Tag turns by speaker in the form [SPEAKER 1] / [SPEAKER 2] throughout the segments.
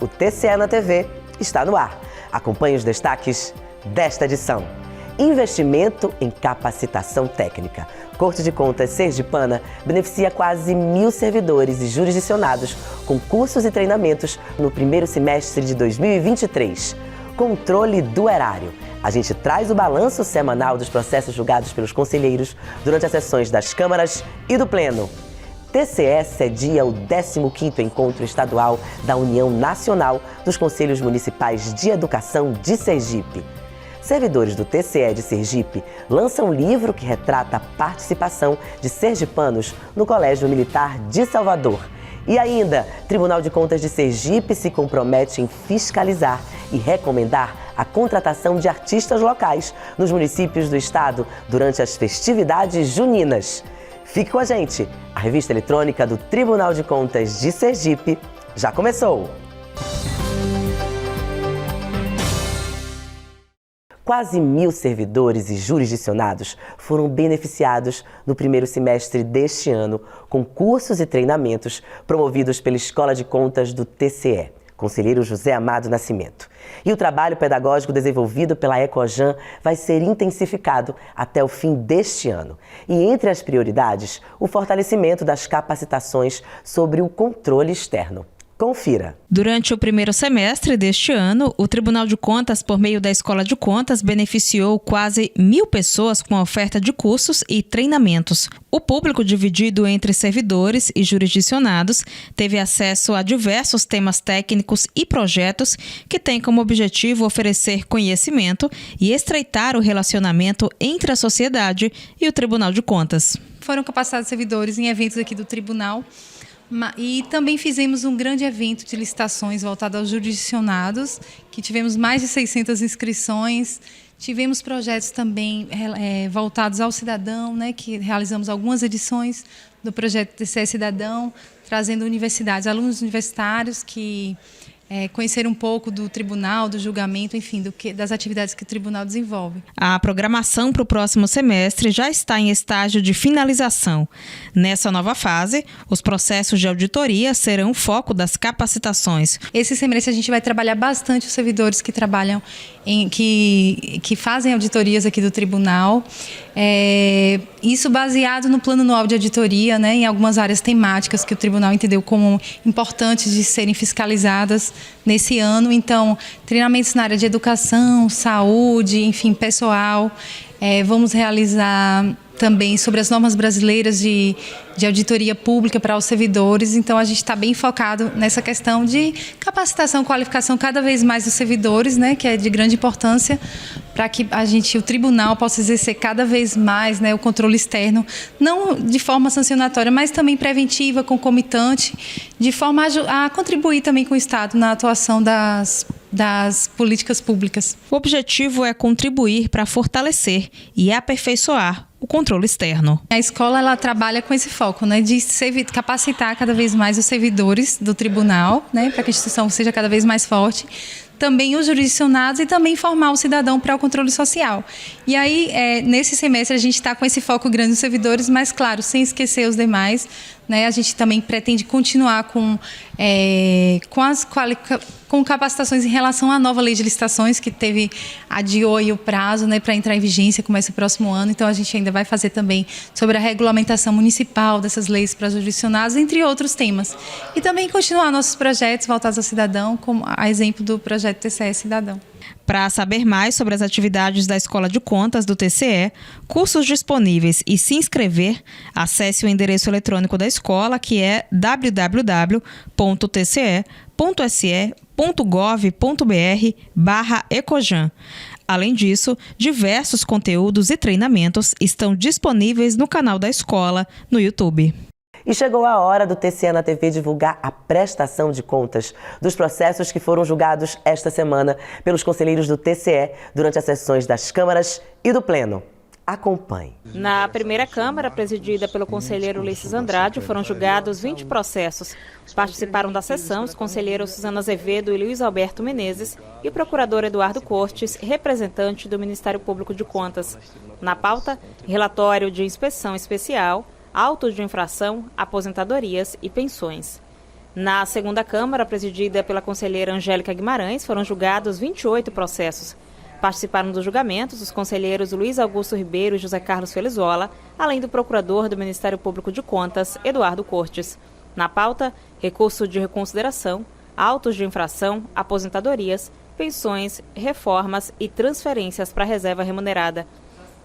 [SPEAKER 1] O TCE na TV está no ar. Acompanhe os destaques desta edição. Investimento em capacitação técnica. Corte de Contas Sergipana beneficia quase 1.000 servidores e jurisdicionados com cursos e treinamentos no primeiro semestre de 2023. Controle do erário. A gente traz o balanço semanal dos processos julgados pelos conselheiros durante as sessões das câmaras e do Pleno. TCE cedia o 15º Encontro Estadual da União Nacional dos Conselhos Municipais de Educação de Sergipe. Servidores do TCE de Sergipe lançam um livro que retrata a participação de sergipanos no Colégio Militar de Salvador. E ainda, Tribunal de Contas de Sergipe se compromete em fiscalizar e recomendar a contratação de artistas locais nos municípios do estado durante as festividades juninas. Fique com a gente! A revista eletrônica do Tribunal de Contas de Sergipe já começou! Quase 1.000 servidores e jurisdicionados foram beneficiados no primeiro semestre deste ano com cursos e treinamentos promovidos pela Escola de Contas do TCE, conselheiro José Amado Nascimento. E o trabalho pedagógico desenvolvido pela Ecojan vai ser intensificado até o fim deste ano. E entre as prioridades, o fortalecimento das capacitações sobre o controle externo. Confira.
[SPEAKER 2] Durante o primeiro semestre deste ano, o Tribunal de Contas, por meio da Escola de Contas, beneficiou quase 1.000 pessoas com a oferta de cursos e treinamentos. O público, dividido entre servidores e jurisdicionados, teve acesso a diversos temas técnicos e projetos que têm como objetivo oferecer conhecimento e estreitar o relacionamento entre a sociedade e o Tribunal de Contas.
[SPEAKER 3] Foram capacitados servidores em eventos aqui do Tribunal. E também fizemos um grande evento de licitações voltado aos jurisdicionados, que tivemos mais de 600 inscrições. Tivemos projetos também voltados ao cidadão, né, que realizamos algumas edições do projeto TCE Cidadão, trazendo universidades, alunos universitários que conhecer um pouco do tribunal, do julgamento, enfim, das atividades que o tribunal desenvolve.
[SPEAKER 2] A programação para o próximo semestre já está em estágio de finalização. Nessa nova fase, os processos de auditoria serão o foco das capacitações.
[SPEAKER 3] Esse semestre a gente vai trabalhar bastante os servidores que trabalham, que fazem auditorias aqui do tribunal. Isso baseado no plano anual de auditoria, né, em algumas áreas temáticas que o tribunal entendeu como importantes de serem fiscalizadas nesse ano. Então, treinamentos na área de educação, saúde, enfim, pessoal. Vamos realizar também sobre as normas brasileiras de auditoria pública para os servidores. Então, a gente está bem focado nessa questão de capacitação, qualificação cada vez mais dos servidores, né, que é de grande importância para que o tribunal possa exercer cada vez mais, né, o controle externo, não de forma sancionatória, mas também preventiva, concomitante, de forma a contribuir também com o Estado na atuação das políticas públicas.
[SPEAKER 2] O objetivo é contribuir para fortalecer e aperfeiçoar o controle externo.
[SPEAKER 3] A escola ela trabalha com esse foco, né, de capacitar cada vez mais os servidores do tribunal, né, para que a instituição seja cada vez mais forte, também os jurisdicionados e também formar o cidadão para o controle social. E aí, nesse semestre, a gente está com esse foco grande nos servidores, mas, claro, sem esquecer os demais, né, a gente também pretende continuar com capacitações em relação à nova lei de licitações, que adiou aí o prazo, né, para entrar em vigência, começa o próximo ano. Então, a gente ainda vai fazer também sobre a regulamentação municipal dessas leis para os jurisdicionados, entre outros temas. E também continuar nossos projetos voltados ao cidadão, como a exemplo do projeto TCE Cidadão.
[SPEAKER 2] Para saber mais sobre as atividades da Escola de Contas do TCE, cursos disponíveis e se inscrever, acesse o endereço eletrônico da escola, que é www.tce.se.gov.br/Ecojan. Além disso, diversos conteúdos e treinamentos estão disponíveis no canal da escola no YouTube.
[SPEAKER 1] E chegou a hora do TCE na TV divulgar a prestação de contas dos processos que foram julgados esta semana pelos conselheiros do TCE durante as sessões das câmaras e do Pleno. Acompanhe.
[SPEAKER 4] Na primeira Câmara, presidida pelo conselheiro Ulisses Andrade, foram julgados 20 processos. Participaram da sessão os conselheiros Suzana Azevedo e Luiz Alberto Menezes e o procurador Eduardo Cortes, representante do Ministério Público de Contas. Na pauta, relatório de inspeção especial, autos de infração, aposentadorias e pensões. Na segunda Câmara, presidida pela conselheira Angélica Guimarães, foram julgados 28 processos. Participaram dos julgamentos os conselheiros Luiz Augusto Ribeiro e José Carlos Felizola, além do procurador do Ministério Público de Contas, Eduardo Cortes. Na pauta, recurso de reconsideração, autos de infração, aposentadorias, pensões, reformas e transferências para a reserva remunerada.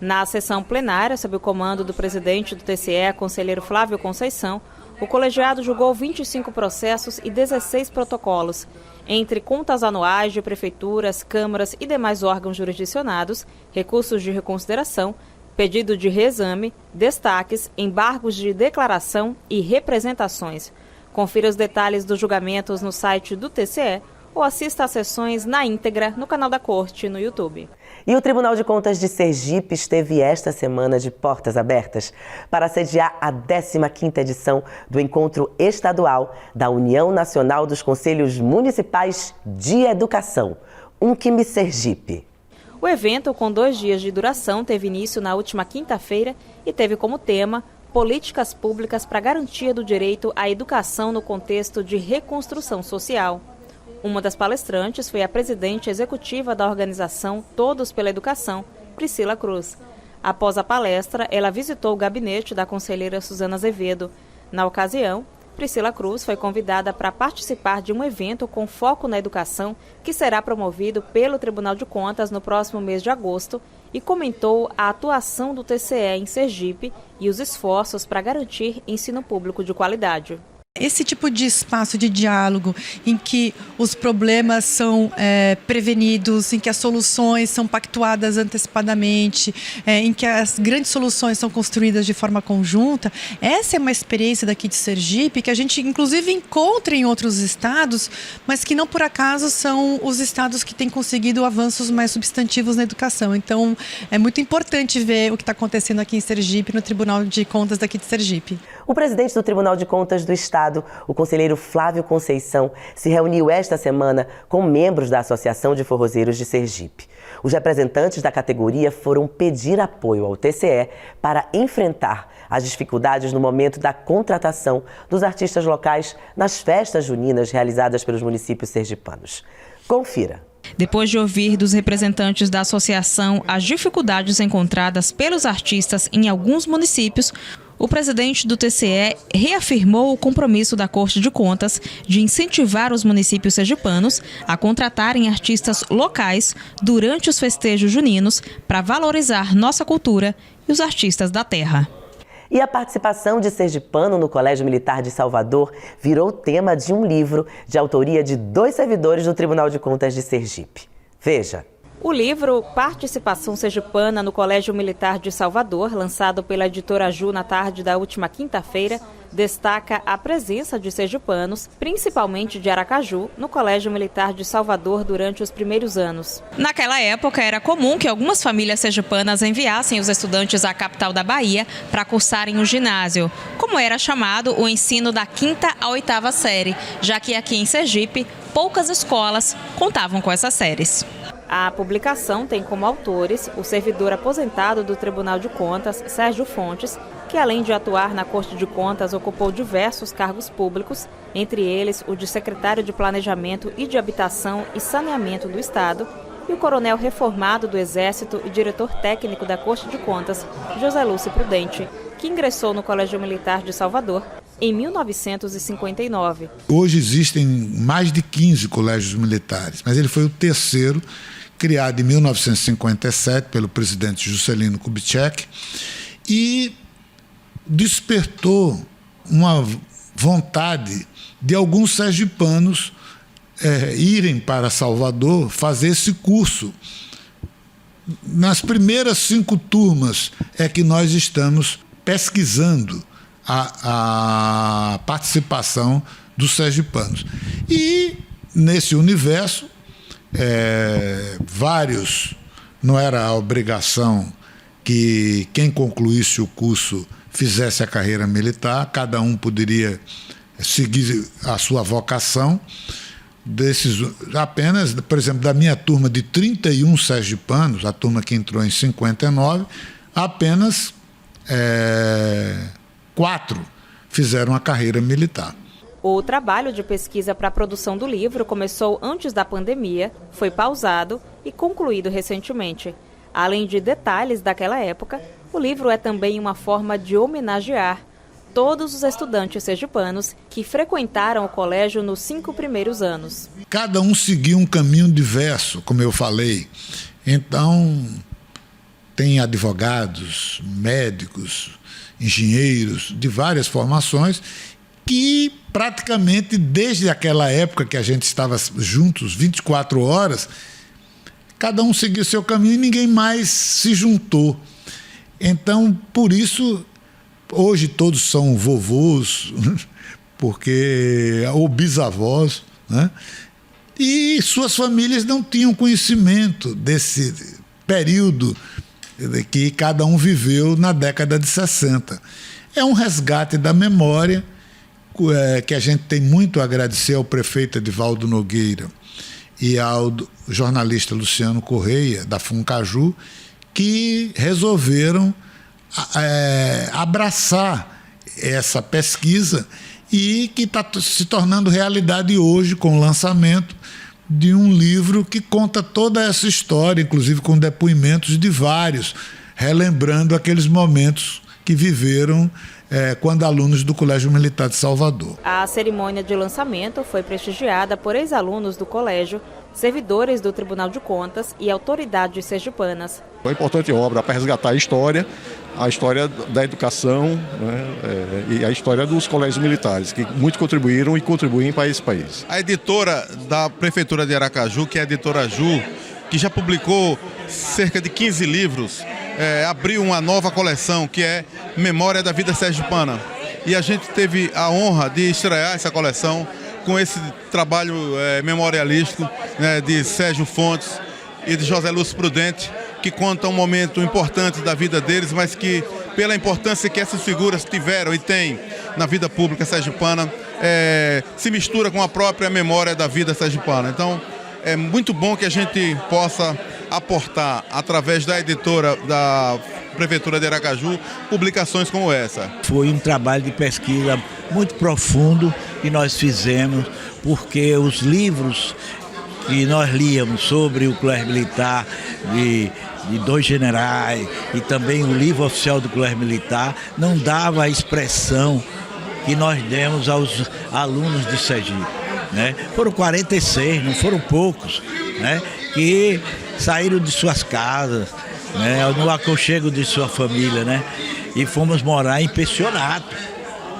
[SPEAKER 4] Na sessão plenária, sob o comando do presidente do TCE, conselheiro Flávio Conceição, o colegiado julgou 25 processos e 16 protocolos, entre contas anuais de prefeituras, câmaras e demais órgãos jurisdicionados, recursos de reconsideração, pedido de reexame, destaques, embargos de declaração e representações. Confira os detalhes dos julgamentos no site do TCE ou assista às sessões na íntegra no canal da Corte no YouTube.
[SPEAKER 1] E o Tribunal de Contas de Sergipe esteve esta semana de portas abertas para sediar a 15ª edição do Encontro Estadual da União Nacional dos Conselhos Municipais de Educação, UNCM Sergipe.
[SPEAKER 4] O evento, com 2 dias de duração, teve início na última quinta-feira e teve como tema Políticas Públicas para a Garantia do Direito à Educação no Contexto de Reconstrução Social. Uma das palestrantes foi a presidente executiva da organização Todos pela Educação, Priscila Cruz. Após a palestra, ela visitou o gabinete da conselheira Suzana Azevedo. Na ocasião, Priscila Cruz foi convidada para participar de um evento com foco na educação que será promovido pelo Tribunal de Contas no próximo mês de agosto e comentou a atuação do TCE em Sergipe e os esforços para garantir ensino público de qualidade.
[SPEAKER 5] Esse tipo de espaço de diálogo em que os problemas são prevenidos, em que as soluções são pactuadas antecipadamente, em que as grandes soluções são construídas de forma conjunta, essa é uma experiência daqui de Sergipe que a gente inclusive encontra em outros estados, mas que não por acaso são os estados que têm conseguido avanços mais substantivos na educação. Então é muito importante ver o que está acontecendo aqui em Sergipe, no Tribunal de Contas daqui de Sergipe.
[SPEAKER 1] O presidente do Tribunal de Contas do Estado, o conselheiro Flávio Conceição, se reuniu esta semana com membros da Associação de Forrozeiros de Sergipe. Os representantes da categoria foram pedir apoio ao TCE para enfrentar as dificuldades no momento da contratação dos artistas locais nas festas juninas realizadas pelos municípios sergipanos. Confira.
[SPEAKER 2] Depois de ouvir dos representantes da associação as dificuldades encontradas pelos artistas em alguns municípios, o presidente do TCE reafirmou o compromisso da Corte de Contas de incentivar os municípios sergipanos a contratarem artistas locais durante os festejos juninos para valorizar nossa cultura e os artistas da terra.
[SPEAKER 1] E a participação de sergipano no Colégio Militar de Salvador virou tema de um livro de autoria de 2 servidores do Tribunal de Contas de Sergipe. Veja.
[SPEAKER 4] O livro Participação Sergipana no Colégio Militar de Salvador, lançado pela editora Ju na tarde da última quinta-feira, destaca a presença de sergipanos, principalmente de Aracaju, no Colégio Militar de Salvador durante os primeiros anos.
[SPEAKER 2] Naquela época, era comum que algumas famílias sergipanas enviassem os estudantes à capital da Bahia para cursarem o ginásio, como era chamado o ensino da 5ª à 8ª série, já que aqui em Sergipe, poucas escolas contavam com essas séries.
[SPEAKER 4] A publicação tem como autores o servidor aposentado do Tribunal de Contas, Sérgio Fontes, que além de atuar na Corte de Contas, ocupou diversos cargos públicos, entre eles o de secretário de Planejamento e de Habitação e Saneamento do Estado, e o coronel reformado do Exército e diretor técnico da Corte de Contas, José Lúcio Prudente, que ingressou no Colégio Militar de Salvador em 1959.
[SPEAKER 6] Hoje existem mais de 15 colégios militares, mas ele foi o terceiro, criado em 1957 pelo presidente Juscelino Kubitschek, e despertou uma vontade de alguns sergipanos irem para Salvador fazer esse curso. Nas primeiras 5 turmas é que nós estamos pesquisando a participação dos sergipanos. E, nesse universo, vários, não era a obrigação que quem concluísse o curso fizesse a carreira militar, cada um poderia seguir a sua vocação. Apenas, por exemplo, da minha turma de 31 sergipanos, a turma que entrou em 59, apenas 4 fizeram a carreira militar.
[SPEAKER 4] O trabalho de pesquisa para a produção do livro começou antes da pandemia, foi pausado e concluído recentemente. Além de detalhes daquela época, o livro é também uma forma de homenagear todos os estudantes sergipanos que frequentaram o colégio nos 5 primeiros anos.
[SPEAKER 6] Cada um seguiu um caminho diverso, como eu falei. Então, tem advogados, médicos, engenheiros de várias formações que praticamente desde aquela época que a gente estava juntos 24 horas, cada um seguiu seu caminho e ninguém mais se juntou. Então, por isso, hoje todos são vovôs, porque ou bisavós, né? E suas famílias não tinham conhecimento desse período que cada um viveu na década de 60. É um resgate da memória que a gente tem muito a agradecer ao prefeito Edivaldo Nogueira e ao jornalista Luciano Correia, da Funcaju, que resolveram abraçar essa pesquisa e que está se tornando realidade hoje com o lançamento de um livro que conta toda essa história, inclusive com depoimentos de vários, relembrando aqueles momentos que viveram quando alunos do Colégio Militar de Salvador.
[SPEAKER 4] A cerimônia de lançamento foi prestigiada por ex-alunos do colégio, servidores do Tribunal de Contas e autoridades sergipanas.
[SPEAKER 7] É uma importante obra para resgatar a história da educação, né, e a história dos colégios militares, que muito contribuíram e contribuem para esse país.
[SPEAKER 8] A editora da Prefeitura de Aracaju, que é a editora Ju, que já publicou cerca de 15 livros, abriu uma nova coleção que é Memória da Vida Sergipana. E a gente teve a honra de estrear essa coleção com esse trabalho memorialístico, né, de Sérgio Fontes e de José Lúcio Prudente, que conta um momento importante da vida deles, mas que, pela importância que essas figuras tiveram e têm na vida pública sergipana, se mistura com a própria memória da vida sergipana. Então, é muito bom que a gente possa aportar, através da editora da Prefeitura de Aracaju, publicações como essa.
[SPEAKER 9] Foi um trabalho de pesquisa muito profundo que nós fizemos, porque os livros que nós líamos sobre o Colégio Militar de 2 generais e também o livro oficial do Colégio Militar não dava a expressão que nós demos aos alunos de Sergipe, né? Foram 46, não foram poucos, né? Que saíram de suas casas, né? No aconchego de sua família, né? E fomos morar em pensionato,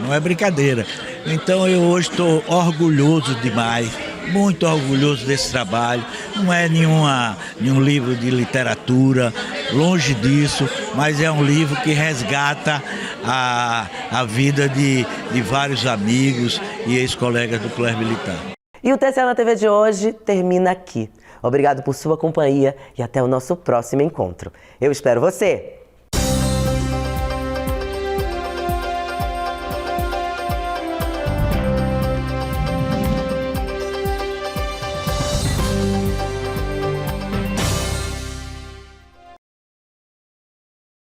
[SPEAKER 9] não é brincadeira. Então eu hoje estou orgulhoso demais, muito orgulhoso desse trabalho. Não é nenhum livro de literatura, longe disso, mas é um livro que resgata a vida de vários amigos e ex-colegas do Colégio Militar.
[SPEAKER 1] E o TCE na TV de hoje termina aqui. Obrigado por sua companhia e até o nosso próximo encontro. Eu espero você!